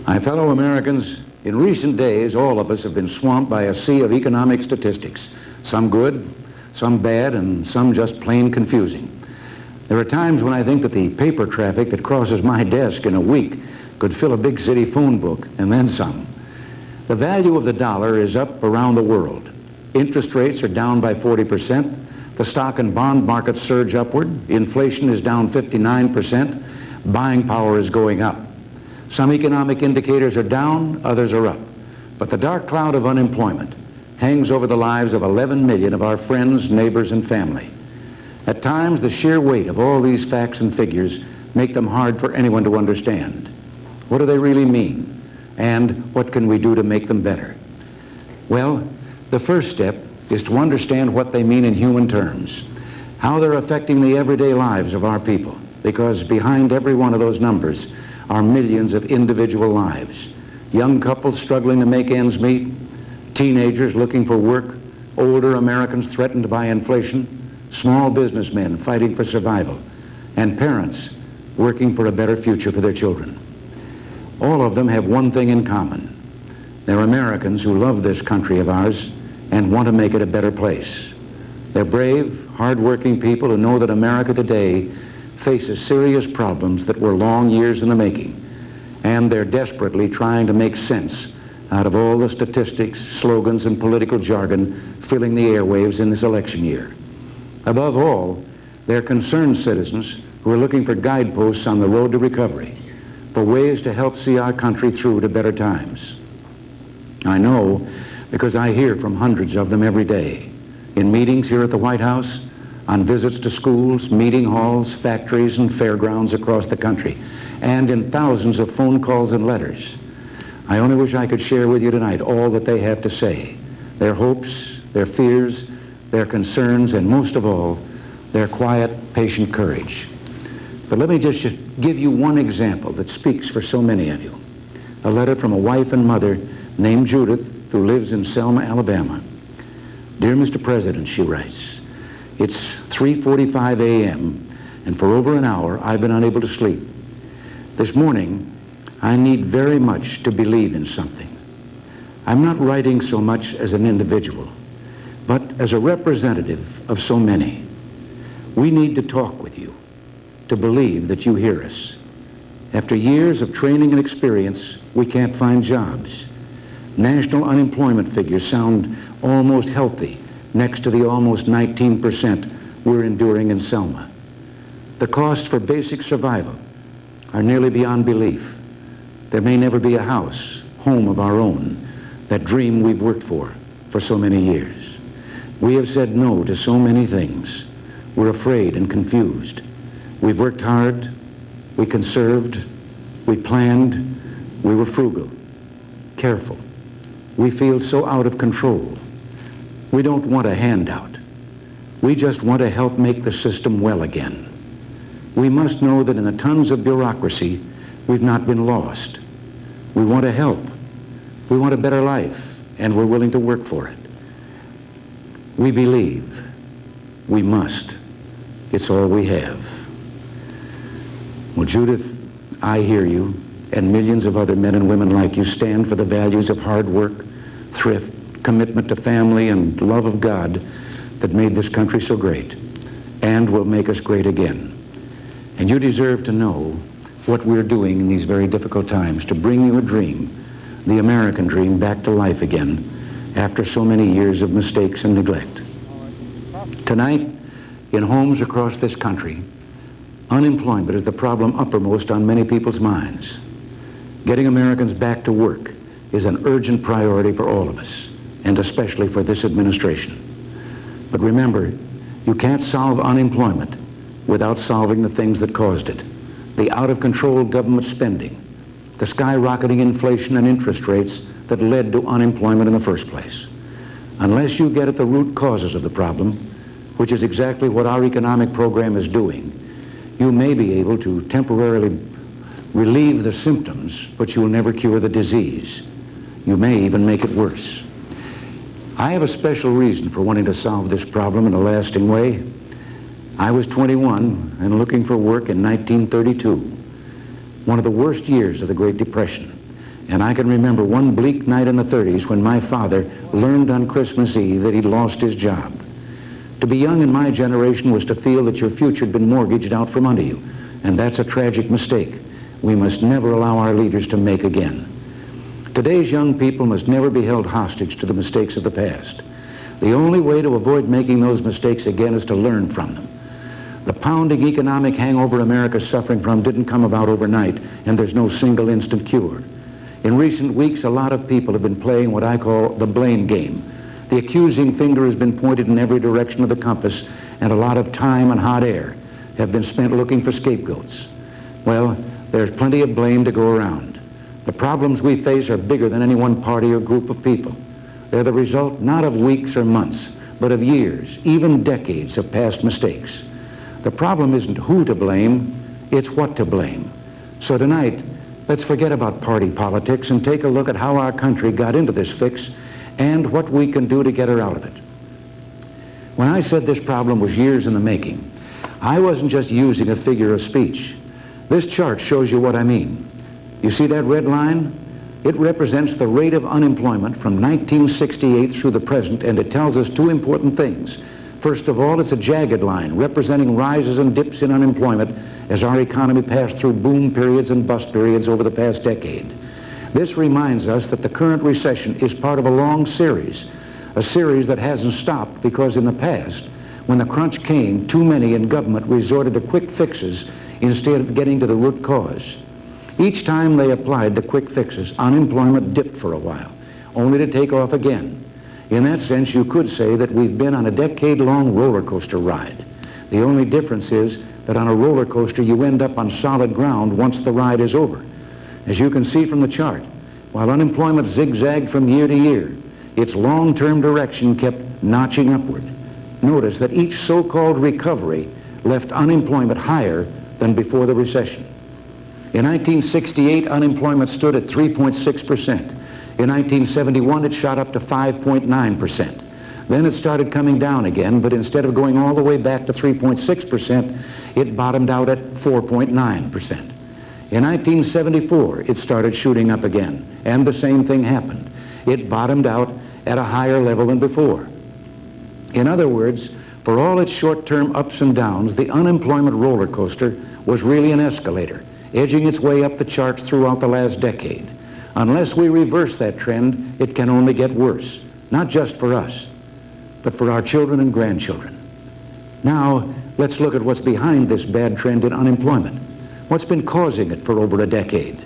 My fellow Americans, in recent days, all of us have been swamped by a sea of economic statistics, some good, some bad, and some just plain confusing. There are times when I think that the paper traffic that crosses my desk in a week could fill a big city phone book, and then some. The value of the dollar is up around the world. Interest rates are down by 40%. The stock and bond markets surge upward. Inflation is down 59%. Buying power is going up. Some economic indicators are down, others are up. But the dark cloud of unemployment hangs over the lives of 11 million of our friends, neighbors, and family. At times, the sheer weight of all these facts and figures make them hard for anyone to understand. What do they really mean? And what can we do to make them better? Well, the first step is to understand what they mean in human terms, how they're affecting the everyday lives of our people, because behind every one of those numbers are millions of individual lives. Young couples struggling to make ends meet, teenagers looking for work, older Americans threatened by inflation, small businessmen fighting for survival, and parents working for a better future for their children. All of them have one thing in common. They're Americans who love this country of ours and want to make it a better place. They're brave, hard-working people who know that America today faces serious problems that were long years in the making, and they're desperately trying to make sense out of all the statistics, slogans, and political jargon filling the airwaves in this election year. Above all, they're concerned citizens who are looking for guideposts on the road to recovery, for ways to help see our country through to better times. I know because I hear from hundreds of them every day, in meetings here at the White House, on visits to schools, meeting halls, factories, and fairgrounds across the country, and in thousands of phone calls and letters. I only wish I could share with you tonight all that they have to say, their hopes, their fears, their concerns, and most of all, their quiet, patient courage. But let me just give you one example that speaks for so many of you. A letter from a wife and mother named Judith, who lives in Selma, Alabama. Dear Mr. President, she writes, it's 3:45 a.m., and for over an hour I've been unable to sleep. This morning, I need very much to believe in something. I'm not writing so much as an individual, but as a representative of so many. We need to talk with you, to believe that you hear us. After years of training and experience, we can't find jobs. National unemployment figures sound almost healthy next to the almost 19% we're enduring in Selma. The costs for basic survival are nearly beyond belief. There may never be a house, home of our own, that dream we've worked for so many years. We have said no to so many things. We're afraid and confused. We've worked hard, we conserved, we planned, we were frugal, careful. We feel so out of control. We don't want a handout. We just want to help make the system well again. We must know that in the tons of bureaucracy, we've not been lost. We want to help. We want a better life, and we're willing to work for it. We believe. We must. It's all we have. Well, Judith, I hear you, and millions of other men and women like you stand for the values of hard work, thrift, commitment to family, and love of God that made this country so great and will make us great again. And you deserve to know what we're doing in these very difficult times to bring you a dream, the American dream, back to life again after so many years of mistakes and neglect. Tonight, in homes across this country, unemployment is the problem uppermost on many people's minds. Getting Americans back to work is an urgent priority for all of us, and especially for this administration. But remember, you can't solve unemployment without solving the things that caused it. The out-of-control government spending, the skyrocketing inflation and interest rates that led to unemployment in the first place. Unless you get at the root causes of the problem, which is exactly what our economic program is doing, you may be able to temporarily relieve the symptoms, but you will never cure the disease. You may even make it worse. I have a special reason for wanting to solve this problem in a lasting way. I was 21 and looking for work in 1932, one of the worst years of the Great Depression. And I can remember one bleak night in the 30s when my father learned on Christmas Eve that he'd lost his job. To be young in my generation was to feel that your future had been mortgaged out from under you, and that's a tragic mistake we must never allow our leaders to make again. Today's young people must never be held hostage to the mistakes of the past. The only way to avoid making those mistakes again is to learn from them. The pounding economic hangover America's suffering from didn't come about overnight, and there's no single instant cure. In recent weeks, a lot of people have been playing what I call the blame game. The accusing finger has been pointed in every direction of the compass, and a lot of time and hot air have been spent looking for scapegoats. Well, there's plenty of blame to go around. The problems we face are bigger than any one party or group of people. They're the result not of weeks or months, but of years, even decades of past mistakes. The problem isn't who to blame, it's what to blame. So tonight, let's forget about party politics and take a look at how our country got into this fix and what we can do to get her out of it. When I said this problem was years in the making, I wasn't just using a figure of speech. This chart shows you what I mean. You see that red line? It represents the rate of unemployment from 1968 through the present, and it tells us two important things. First of all, it's a jagged line representing rises and dips in unemployment as our economy passed through boom periods and bust periods over the past decade. This reminds us that the current recession is part of a long series, a series that hasn't stopped because in the past, when the crunch came, too many in government resorted to quick fixes instead of getting to the root cause. Each time they applied the quick fixes, unemployment dipped for a while, only to take off again. In that sense, you could say that we've been on a decade-long roller coaster ride. The only difference is that on a roller coaster, you end up on solid ground once the ride is over. As you can see from the chart, while unemployment zigzagged from year to year, its long-term direction kept notching upward. Notice that each so-called recovery left unemployment higher than before the recession. In 1968, unemployment stood at 3.6%. In 1971, it shot up to 5.9%. Then it started coming down again, but instead of going all the way back to 3.6%, it bottomed out at 4.9%. In 1974, it started shooting up again, and the same thing happened. It bottomed out at a higher level than before. In other words, for all its short-term ups and downs, the unemployment roller coaster was really an escalator, edging its way up the charts throughout the last decade. Unless we reverse that trend, it can only get worse, not just for us, but for our children and grandchildren. Now, let's look at what's behind this bad trend in unemployment. What's been causing it for over a decade?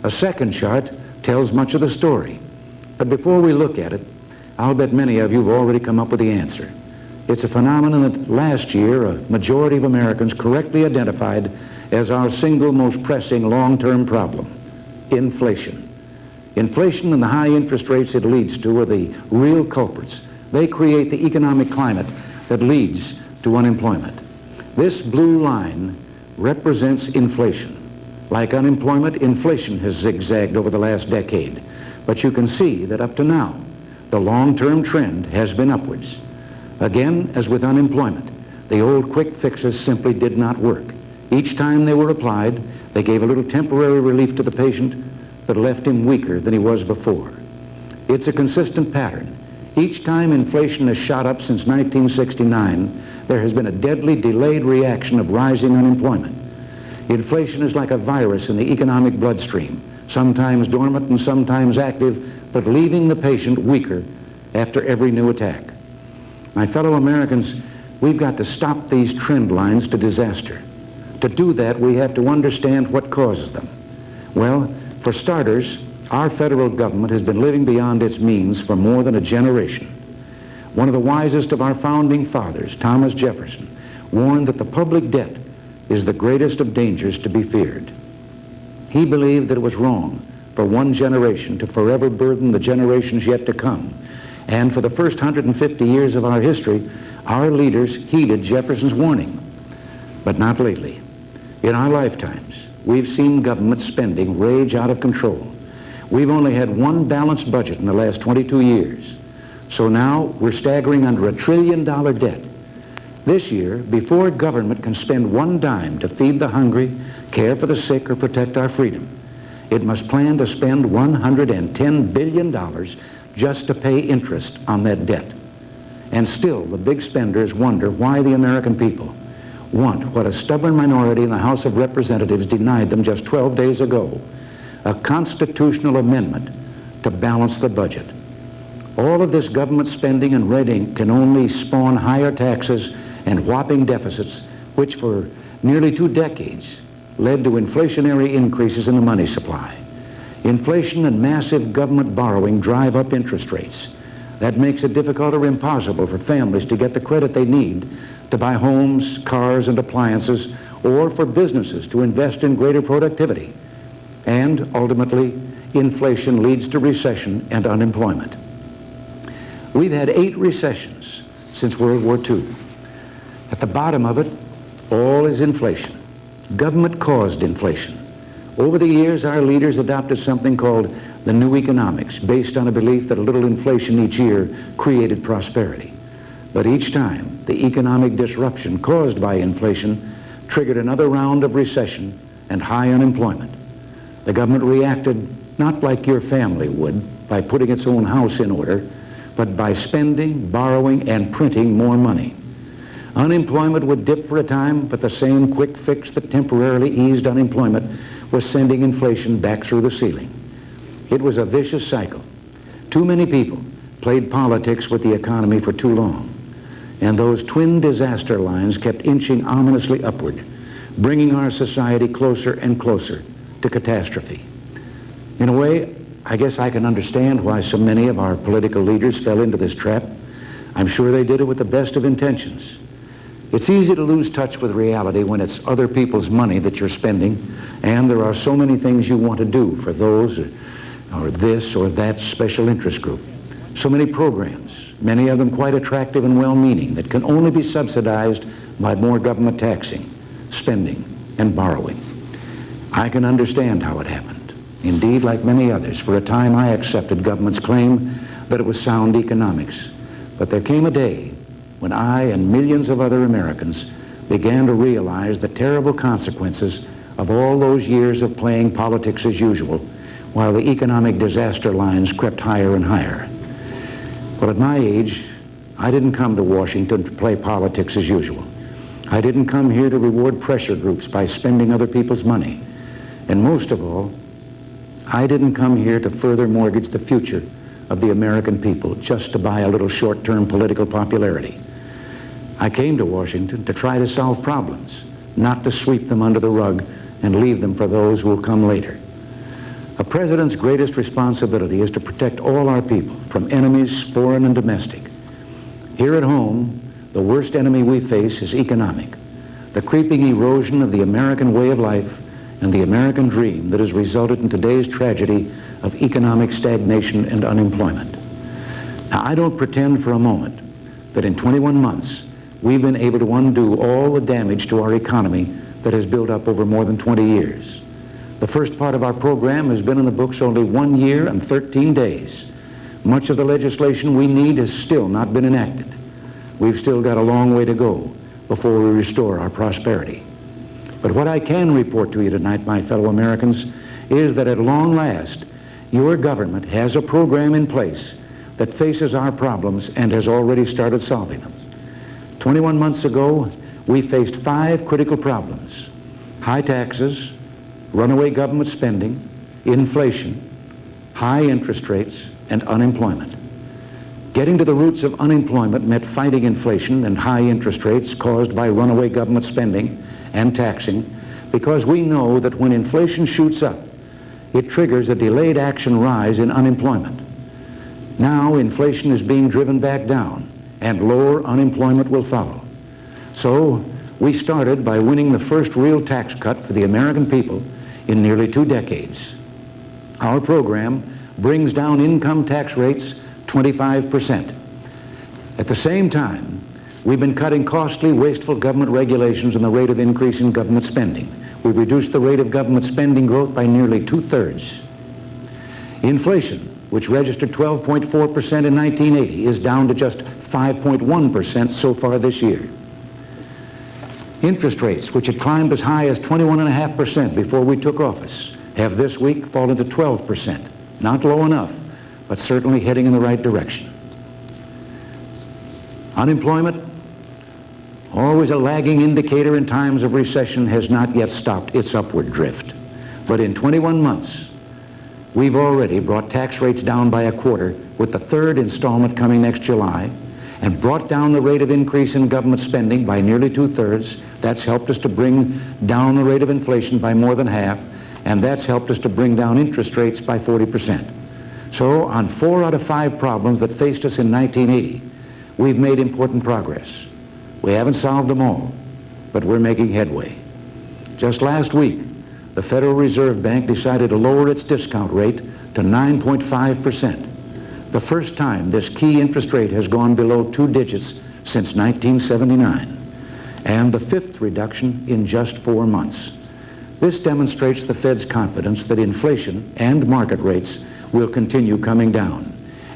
A second chart tells much of the story. But before we look at it, I'll bet many of you have already come up with the answer. It's a phenomenon that last year a majority of Americans correctly identified as our single most pressing long-term problem: inflation. Inflation and the high interest rates it leads to are the real culprits. They create the economic climate that leads to unemployment. This blue line represents inflation. Like unemployment, inflation has zigzagged over the last decade. But you can see that up to now, the long-term trend has been upwards. Again, as with unemployment, the old quick fixes simply did not work. Each time they were applied, they gave a little temporary relief to the patient, but left him weaker than he was before. It's a consistent pattern. Each time inflation has shot up since 1969, there has been a deadly delayed reaction of rising unemployment. Inflation is like a virus in the economic bloodstream, sometimes dormant and sometimes active, but leaving the patient weaker after every new attack. My fellow Americans, we've got to stop these trend lines to disaster. To do that, we have to understand what causes them. Well, for starters, our federal government has been living beyond its means for more than a generation. One of the wisest of our founding fathers, Thomas Jefferson, warned that the public debt is the greatest of dangers to be feared. He believed that it was wrong for one generation to forever burden the generations yet to come. And for the first 150 years of our history, our leaders heeded Jefferson's warning. But not lately. In our lifetimes, we've seen government spending rage out of control. We've only had one balanced budget in the last 22 years. So now we're staggering under $1 trillion debt. This year, before government can spend one dime to feed the hungry, care for the sick, or protect our freedom, it must plan to spend $110 billion just to pay interest on that debt. And still, the big spenders wonder why the American people want what a stubborn minority in the House of Representatives denied them just 12 days ago, a constitutional amendment to balance the budget. All of this government spending and red ink can only spawn higher taxes and whopping deficits, which for nearly 2 decades led to inflationary increases in the money supply. Inflation and massive government borrowing drive up interest rates. That makes it difficult or impossible for families to get the credit they need to buy homes, cars, and appliances, or for businesses to invest in greater productivity. And ultimately, inflation leads to recession and unemployment. We've had 8 recessions since World War II. At the bottom of it, all is inflation. Government-caused inflation. Over the years, our leaders adopted something called the new economics, based on a belief that a little inflation each year created prosperity. But each time, the economic disruption caused by inflation triggered another round of recession and high unemployment. The government reacted not like your family would, by putting its own house in order, but by spending, borrowing, and printing more money. Unemployment would dip for a time, but the same quick fix that temporarily eased unemployment was sending inflation back through the ceiling. It was a vicious cycle. Too many people played politics with the economy for too long, and those twin disaster lines kept inching ominously upward, bringing our society closer and closer to catastrophe. In a way, I guess I can understand why so many of our political leaders fell into this trap. I'm sure they did it with the best of intentions. It's easy to lose touch with reality when it's other people's money that you're spending, and there are so many things you want to do for those or this or that special interest group. So many programs, many of them quite attractive and well-meaning, that can only be subsidized by more government taxing, spending, and borrowing. I can understand how it happened. Indeed, like many others, for a time I accepted government's claim that it was sound economics. But there came a day when I and millions of other Americans began to realize the terrible consequences of all those years of playing politics as usual, while the economic disaster lines crept higher and higher. Well, at my age, I didn't come to Washington to play politics as usual. I didn't come here to reward pressure groups by spending other people's money. And most of all, I didn't come here to further mortgage the future of the American people just to buy a little short-term political popularity. I came to Washington to try to solve problems, not to sweep them under the rug and leave them for those who will come later. A president's greatest responsibility is to protect all our people from enemies, foreign and domestic. Here at home, the worst enemy we face is economic, the creeping erosion of the American way of life and the American dream that has resulted in today's tragedy of economic stagnation and unemployment. Now, I don't pretend for a moment that in 21 months we've been able to undo all the damage to our economy that has built up over more than 20 years. The first part of our program has been in the books only 1 year and 13 days. Much of the legislation we need has still not been enacted. We've still got a long way to go before we restore our prosperity. But what I can report to you tonight, my fellow Americans, is that at long last, your government has a program in place that faces our problems and has already started solving them. 21 months ago, we faced 5 critical problems: high taxes, runaway government spending, inflation, high interest rates, and unemployment. Getting to the roots of unemployment meant fighting inflation and high interest rates caused by runaway government spending and taxing, because we know that when inflation shoots up, it triggers a delayed action rise in unemployment. Now inflation is being driven back down, and lower unemployment will follow. So we started by winning the first real tax cut for the American people in nearly 2 decades. Our program brings down income tax rates 25%. At the same time, we've been cutting costly, wasteful government regulations and the rate of increase in government spending. We've reduced the rate of government spending growth by nearly 2/3. Inflation, which registered 12.4% in 1980, is down to just 5.1% so far this year. Interest rates, which had climbed as high as 21.5% before we took office, have this week fallen to 12%. Not low enough, but certainly heading in the right direction. Unemployment, always a lagging indicator in times of recession, has not yet stopped its upward drift. But in 21 months, we've already brought tax rates down by a quarter, with the third installment coming next July, and brought down the rate of increase in government spending by nearly 2/3. That's helped us to bring down the rate of inflation by more than half, and that's helped us to bring down interest rates by 40%. So on 4 out of 5 problems that faced us in 1980, we've made important progress. We haven't solved them all, but we're making headway. Just last week, the Federal Reserve Bank decided to lower its discount rate to 9.5%. The first time this key interest rate has gone below 2 digits since 1979, and the 5th reduction in just 4 months. This demonstrates the Fed's confidence that inflation and market rates will continue coming down,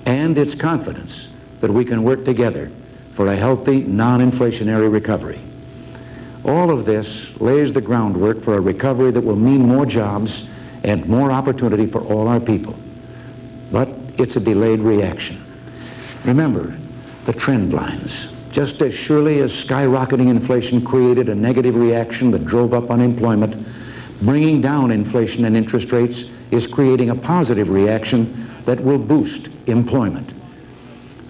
and its confidence that we can work together for a healthy, non-inflationary recovery. All of this lays the groundwork for a recovery that will mean more jobs and more opportunity for all our people. But it's a delayed reaction. Remember the trend lines. Just as surely as skyrocketing inflation created a negative reaction that drove up unemployment, bringing down inflation and interest rates is creating a positive reaction that will boost employment.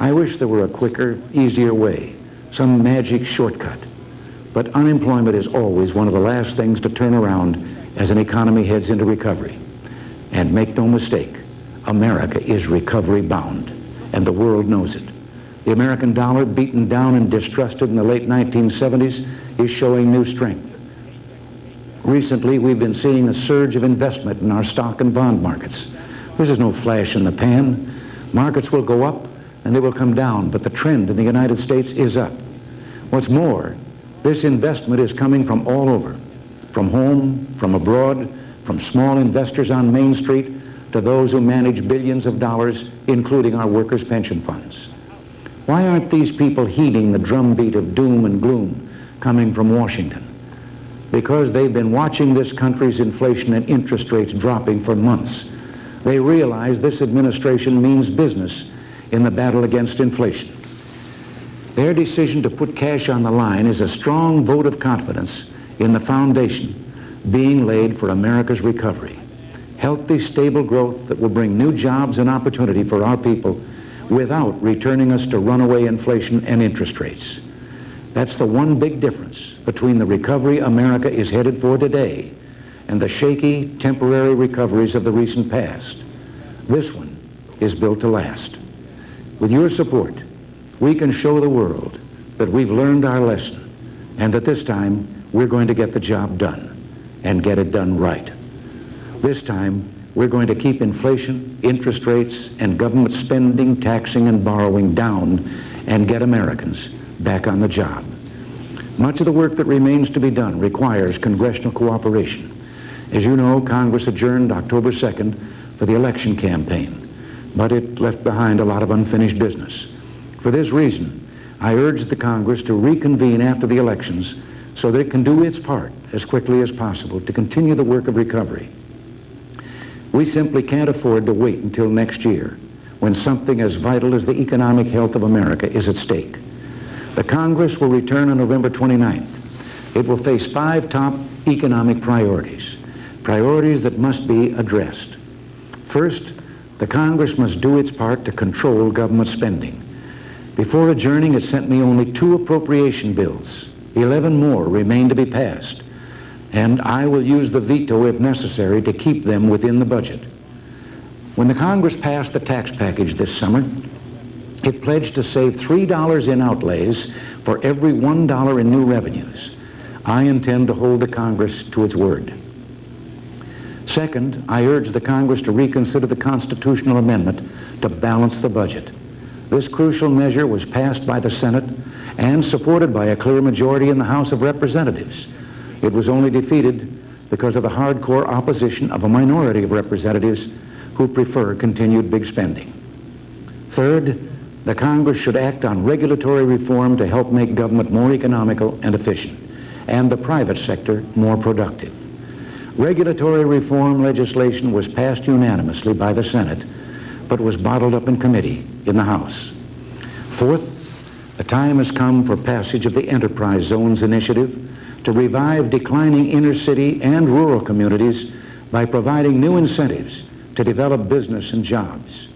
I wish there were a quicker, easier way, some magic shortcut. But unemployment is always one of the last things to turn around as an economy heads into recovery. And make no mistake, America is recovery bound, and the world knows it. The American dollar, beaten down and distrusted in the late 1970s, is showing new strength. Recently, we've been seeing a surge of investment in our stock and bond markets. This is no flash in the pan. Markets will go up and they will come down, but the trend in the United States is up. What's more, this investment is coming from all over, from home, from abroad, from small investors on Main Street to those who manage billions of dollars, including our workers' pension funds. Why aren't these people heeding the drumbeat of doom and gloom coming from Washington? Because they've been watching this country's inflation and interest rates dropping for months. They realize this administration means business in the battle against inflation. Their decision to put cash on the line is a strong vote of confidence in the foundation being laid for America's recovery. Healthy, stable growth that will bring new jobs and opportunity for our people without returning us to runaway inflation and interest rates. That's the one big difference between the recovery America is headed for today and the shaky, temporary recoveries of the recent past. This one is built to last. With your support, we can show the world that we've learned our lesson and that this time we're going to get the job done and get it done right. This time we're going to keep inflation, interest rates, and government spending, taxing, and borrowing down and get Americans back on the job. Much of the work that remains to be done requires congressional cooperation. As you know, Congress adjourned October 2nd for the election campaign, but it left behind a lot of unfinished business. For this reason, I urge the Congress to reconvene after the elections so that it can do its part as quickly as possible to continue the work of recovery. We simply can't afford to wait until next year when something as vital as the economic health of America is at stake. The Congress will return on November 29th. It will face 5 top economic priorities, priorities that must be addressed. First, the Congress must do its part to control government spending. Before adjourning, it sent me only 2 appropriation bills. 11 more remain to be passed, and I will use the veto if necessary to keep them within the budget. When the Congress passed the tax package this summer, it pledged to save $3 in outlays for every $1 in new revenues. I intend to hold the Congress to its word. Second, I urge the Congress to reconsider the constitutional amendment to balance the budget. This crucial measure was passed by the Senate and supported by a clear majority in the House of Representatives. It was only defeated because of the hardcore opposition of a minority of representatives who prefer continued big spending. Third, the Congress should act on regulatory reform to help make government more economical and efficient, and the private sector more productive. Regulatory reform legislation was passed unanimously by the Senate, but was bottled up in committee in the House. Fourth, the time has come for passage of the Enterprise Zones Initiative to revive declining inner city and rural communities by providing new incentives to develop business and jobs.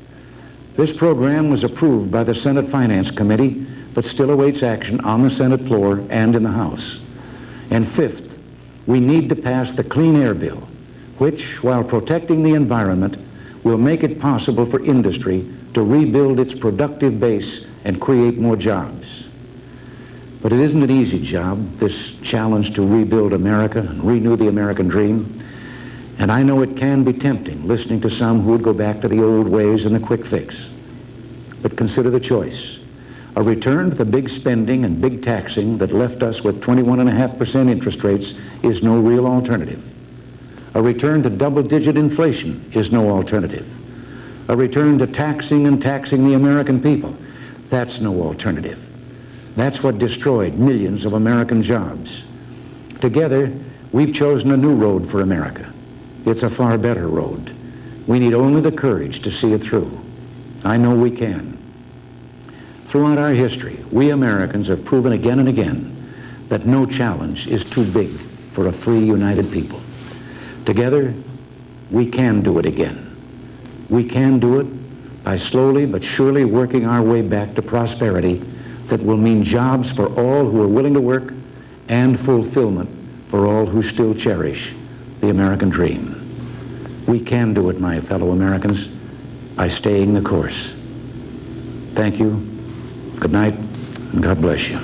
This program was approved by the Senate Finance Committee, but still awaits action on the Senate floor and in the House. And fifth, we need to pass the Clean Air Bill, which, while protecting the environment, will make it possible for industry to rebuild its productive base and create more jobs. But it isn't an easy job, this challenge to rebuild America and renew the American dream. And I know it can be tempting, listening to some who would go back to the old ways and the quick fix. But consider the choice. A return to the big spending and big taxing that left us with 21.5% interest rates is no real alternative. A return to double-digit inflation is no alternative. A return to taxing the American people, that's no alternative. That's what destroyed millions of American jobs. Together, we've chosen a new road for America. It's a far better road. We need only the courage to see it through. I know we can. Throughout our history, we Americans have proven again and again that no challenge is too big for a free, united people. Together, we can do it again. We can do it by slowly but surely working our way back to prosperity that will mean jobs for all who are willing to work and fulfillment for all who still cherish the American dream. We can do it, my fellow Americans, by staying the course. Thank you. Good night, and God bless you.